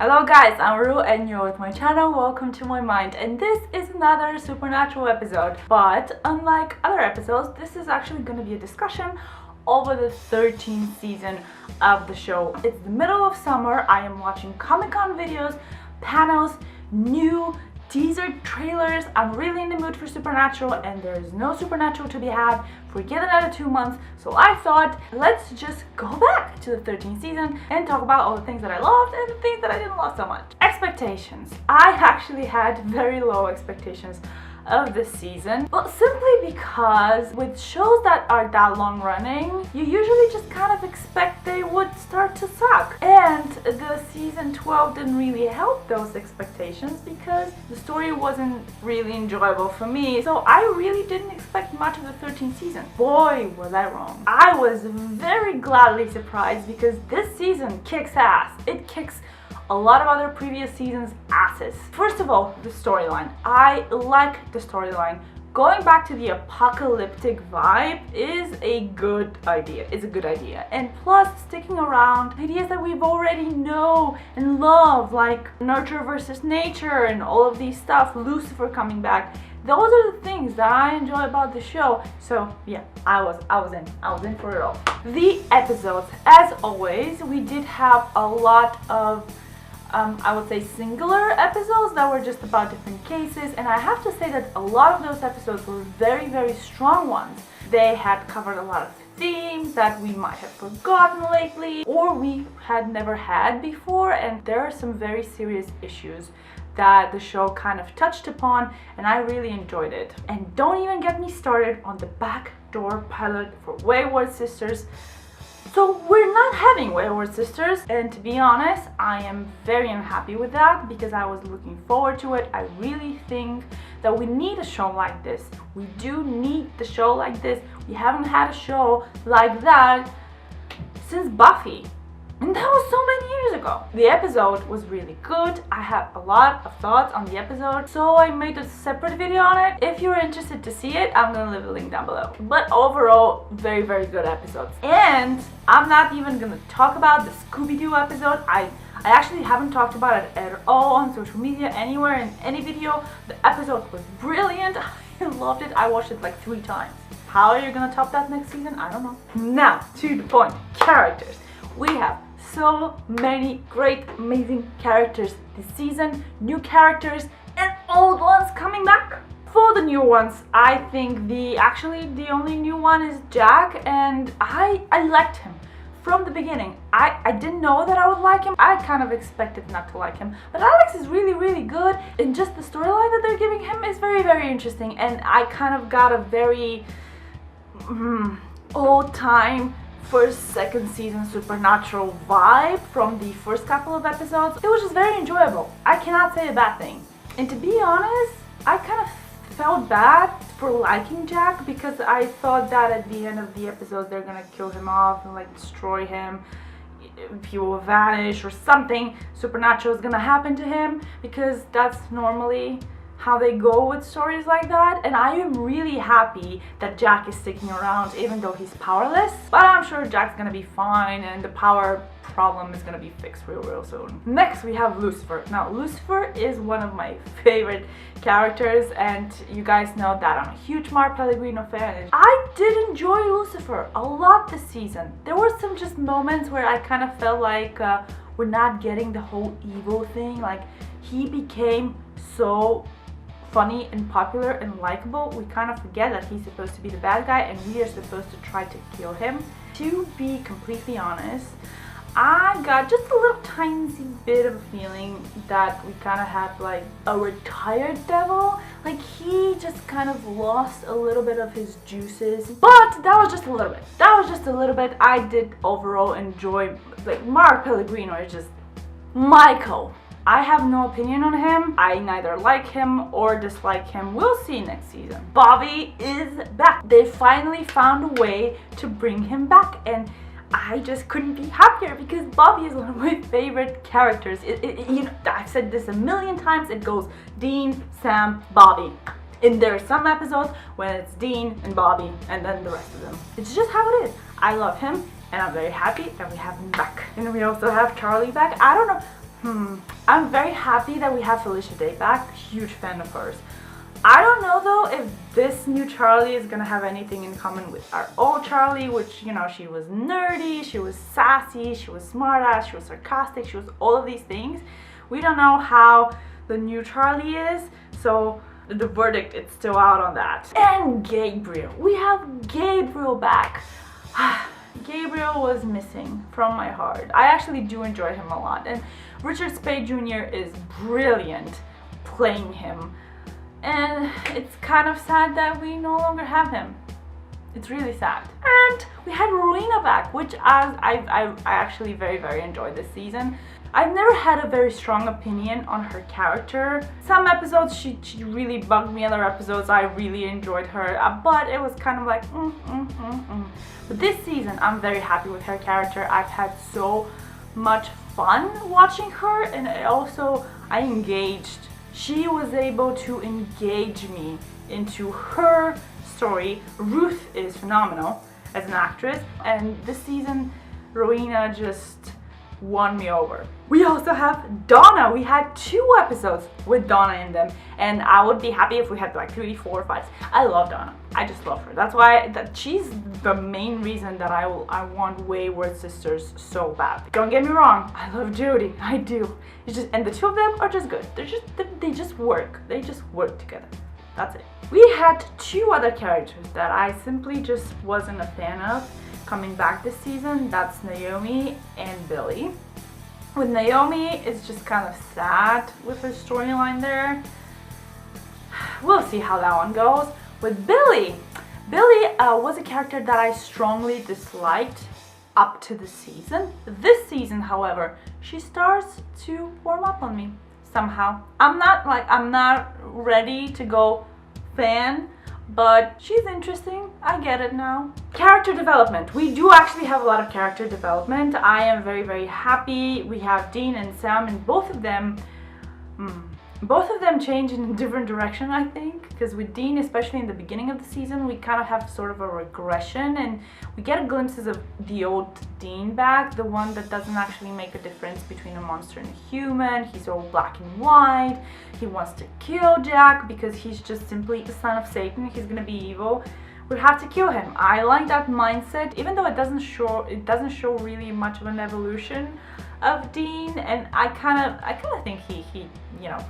Hello guys, I'm Ru and you're with my channel. Welcome to my mind, and this is another supernatural episode. But unlike other episodes, this is actually going to be a discussion over the 13th season of the show. It's the middle of summer. I am watching Comic-Con videos, panels, new teaser trailers. I'm really in the mood for Supernatural, and there's no Supernatural to be had for yet another 2 months. So I thought, let's just go back to the 13th season and talk about all the things that I loved and the things that I didn't love so much. Expectations. I actually had very low expectations of this season, well, simply because with shows that are that long running, you usually just kind of expect they would start to suck, and the season 12 didn't really help those expectations because the story wasn't really enjoyable for me. So I really didn't expect much of the 13th season. Boy, was I wrong. I was very gladly surprised because this season kicks ass. It kicks a lot of other previous seasons' asses. First of all, the storyline. I like the storyline. Going back to the apocalyptic vibe is a good idea. It's a good idea. And plus, sticking around ideas that we've already know and love, like nurture versus nature and all of these stuff, Lucifer coming back. Those are the things that I enjoy about the show. So yeah, I was in for it all. The episodes, as always, we did have a lot of I would say singular episodes that were just about different cases, and I have to say that a lot of those episodes were very, very strong ones. They had covered a lot of themes that we might have forgotten lately or we had never had before, and there are some very serious issues that the show kind of touched upon, and I really enjoyed it. And don't even get me started on the backdoor pilot for Wayward Sisters. So we're not having Wayward Sisters, and to be honest, I am very unhappy with that because I was looking forward to it. I really think that we need a show like this. We do need the show like this. We haven't had a show like that since Buffy. And that was so many years ago. The episode was really good. I had a lot of thoughts on the episode, so I made a separate video on it. If you're interested to see it, I'm gonna leave a link down below. But overall, very, very good episodes. And I'm not even gonna talk about the Scooby-Doo episode. I actually haven't talked about it at all on social media, anywhere, in any video. The episode was brilliant. I loved it. I watched it like 3 times. How are you gonna top that next season? I don't know. Now, to the point. Characters. We have so many great, amazing characters this season. New characters and old ones coming back. For the new ones, I think the only new one is Jack, and I liked him from the beginning. I didn't know that I would like him. I kind of expected not to like him, but Alex is really, really good, and just the storyline that they're giving him is very, very interesting, and I kind of got a very old-time first, second season Supernatural vibe from the first couple of episodes. It was just very enjoyable. I cannot say a bad thing. And to be honest, I kind of felt bad for liking Jack because I thought that at the end of the episode they're gonna kill him off and like destroy him. He will vanish or something supernatural is gonna happen to him, because that's normally how they go with stories like that. And I am really happy that Jack is sticking around even though he's powerless, but I'm sure Jack's gonna be fine and the power problem is gonna be fixed real soon. Next we have Lucifer. Now Lucifer is one of my favorite characters, and you guys know that I'm a huge Mark Pellegrino fan. I did enjoy Lucifer a lot this season. There were some just moments where I kind of felt like we're not getting the whole evil thing. Like, he became so funny and popular and likable, we kind of forget that he's supposed to be the bad guy and we are supposed to try to kill him. To be completely honest, I got just a little tiny bit of a feeling that we kind of had like a retired devil. Like, he just kind of lost a little bit of his juices, but that was just a little bit. I did overall enjoy, like, Mark Pellegrino is just Michael. I have no opinion on him. I neither like him or dislike him. We'll see next season. Bobby is back. They finally found a way to bring him back, and I just couldn't be happier because Bobby is one of my favorite characters. You know, I've said this a million times. It goes Dean, Sam, Bobby. And there are some episodes when it's Dean and Bobby and then the rest of them. It's just how it is. I love him and I'm very happy that we have him back. And we also have Charlie back. I don't know. I'm very happy that we have Felicia Day back. Huge fan of hers. I don't know though if this new Charlie is gonna have anything in common with our old Charlie, which, you know, she was nerdy, she was sassy, she was smartass, she was sarcastic, she was all of these things. We don't know how the new Charlie is, so the verdict is still out on that. And Gabriel. We have Gabriel back. Gabriel was missing from my heart. I actually do enjoy him a lot, and Richard Spade Jr. is brilliant playing him. And it's kind of sad that we no longer have him. It's really sad. And we had Rowena back, which I actually very enjoyed this season. I've never had a very strong opinion on her character. Some episodes she really bugged me, other episodes I really enjoyed her, but it was kind of like But this season I'm very happy with her character. I've had so much fun watching her, and I engaged. She was able to engage me into her story. Ruth is phenomenal as an actress, and this season Rowena just won me over. We also have Donna. We had 2 episodes with Donna in them, and I would be happy if we had like 3, 4, 5. I love Donna. I just love her. That's why she's the main reason that I want Wayward Sisters so bad. Don't get me wrong, I love Jodie. I do. It's just, and the 2 of them are just good. They just work. They just work together. That's it. We had 2 other characters that I simply just wasn't a fan of coming back this season. That's Naomi and Billy. With Naomi, it's just kind of sad with her storyline there. We'll see how that one goes. With Billy was a character that I strongly disliked up to the season. This season, however, she starts to warm up on me somehow. I'm not ready to go fan, but she's interesting. I get it now. Character development. We do actually have a lot of character development. I am very happy. We have Dean and Sam, and both of them change in a different direction, I think. Because with Dean, especially in the beginning of the season, we kind of have sort of a regression, and we get glimpses of the old Dean back, the one that doesn't actually make a difference between a monster and a human. He's all black and white. He wants to kill Jack because he's just simply the son of Satan. He's gonna be evil. We have to kill him. I like that mindset, even though it doesn't show really much of an evolution of Dean, and I kind of think he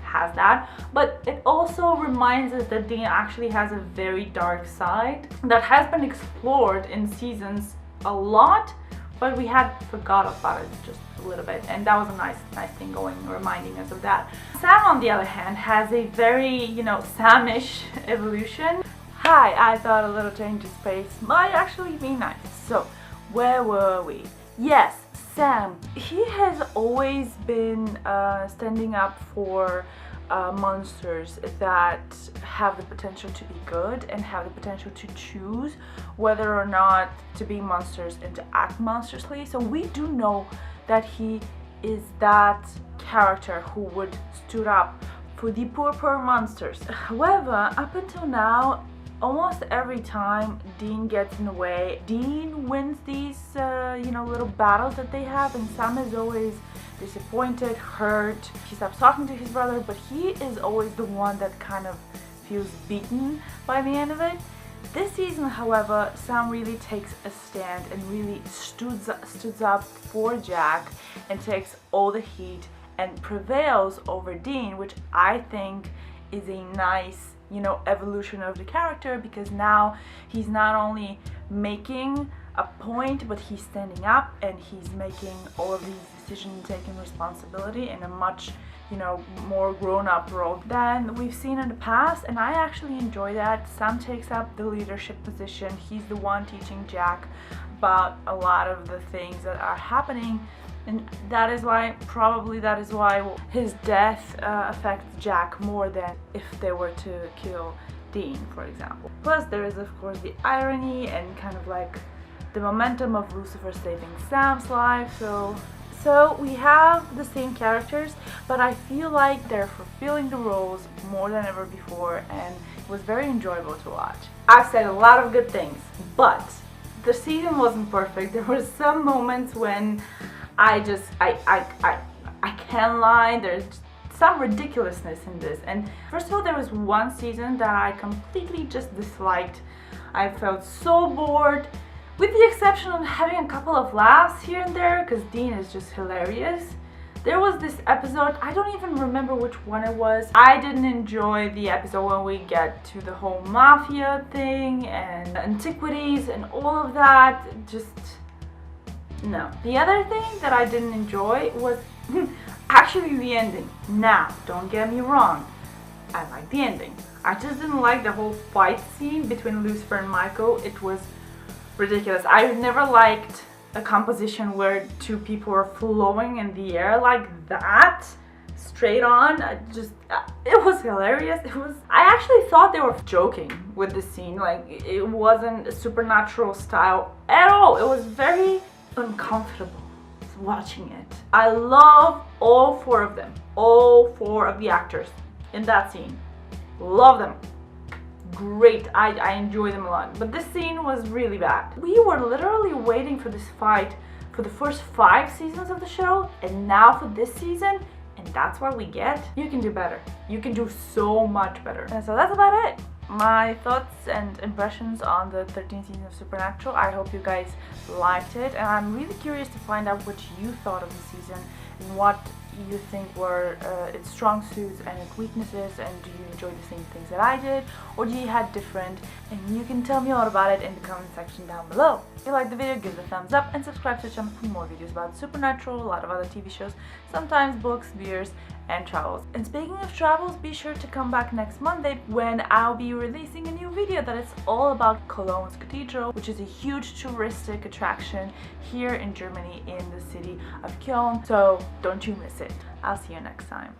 has that, but it also reminds us that Dean actually has a very dark side that has been explored in seasons a lot, but we had forgot about it just a little bit, and that was a nice thing reminding us of that. Sam, on the other hand, has a very Samish evolution. Hi, I thought a little change of pace might actually be nice. So, where were we? Yes, Sam. He has always been standing up for monsters that have the potential to be good and have the potential to choose whether or not to be monsters and to act monstrously. So we do know that he is that character who would stood up for the poor monsters. However, up until now, almost every time Dean gets in the way, Dean wins these little battles that they have, and Sam is always disappointed, hurt. He stops talking to his brother, but he is always the one that kind of feels beaten by the end of it. This season, however, Sam really takes a stand and really stood up for Jack and takes all the heat and prevails over Dean, which I think is a nice evolution of the character, because now he's not only making a point, but he's standing up and he's making all of these decisions, taking responsibility in a much more grown-up role than we've seen in the past, and I actually enjoy that. Sam takes up the leadership position. He's the one teaching Jack about a lot of the things that are happening, and that is why his death affects Jack more than if they were to kill Dean, for example. Plus, there is of course the irony and kind of like the momentum of Lucifer saving Sam's life. So we have the same characters, but I feel like they're fulfilling the roles more than ever before, and it was very enjoyable to watch. I've said a lot of good things, but the season wasn't perfect. There were some moments when I tan line. There's some ridiculousness in this. And first of all, there was one season that I completely just disliked. I felt so bored, with the exception of having a couple of laughs here and there, because Dean is just hilarious. There was this episode, I don't even remember which one it was. I didn't enjoy the episode when we get to the whole mafia thing and antiquities and all of that. Just, no. The other thing that I didn't enjoy was actually the ending. Now, don't get me wrong, I like the ending. I just didn't like the whole fight scene between Lucifer and Michael. It was ridiculous. I've never liked a composition where two people are flowing in the air like that, straight on. It was hilarious. I actually thought they were joking with the scene. Like, it wasn't a supernatural style at all. It was very uncomfortable watching it. I love all four of them, all four of the actors in that scene. Love them. Great, I enjoy them a lot, but this scene was really bad. We were literally waiting for this fight for the first 5 seasons of the show, and now for this season, and that's what we get. You can do better. You can do so much better. And so that's about it. My thoughts and impressions on the 13th season of Supernatural. I hope you guys liked it, and I'm really curious to find out what you thought of the season and what you think were its strong suits and its weaknesses, and do you enjoy the same things that I did, or do you had different? And you can tell me all about it in the comment section down below. If you liked the video, give it a thumbs up and subscribe to the channel for more videos about Supernatural, a lot of other TV shows, sometimes books, beers, and travels. And speaking of travels, be sure to come back next Monday when I'll be releasing a new video that is all about Cologne's Cathedral, which is a huge touristic attraction here in Germany in the city of Cologne. So don't you miss it. I'll see you next time.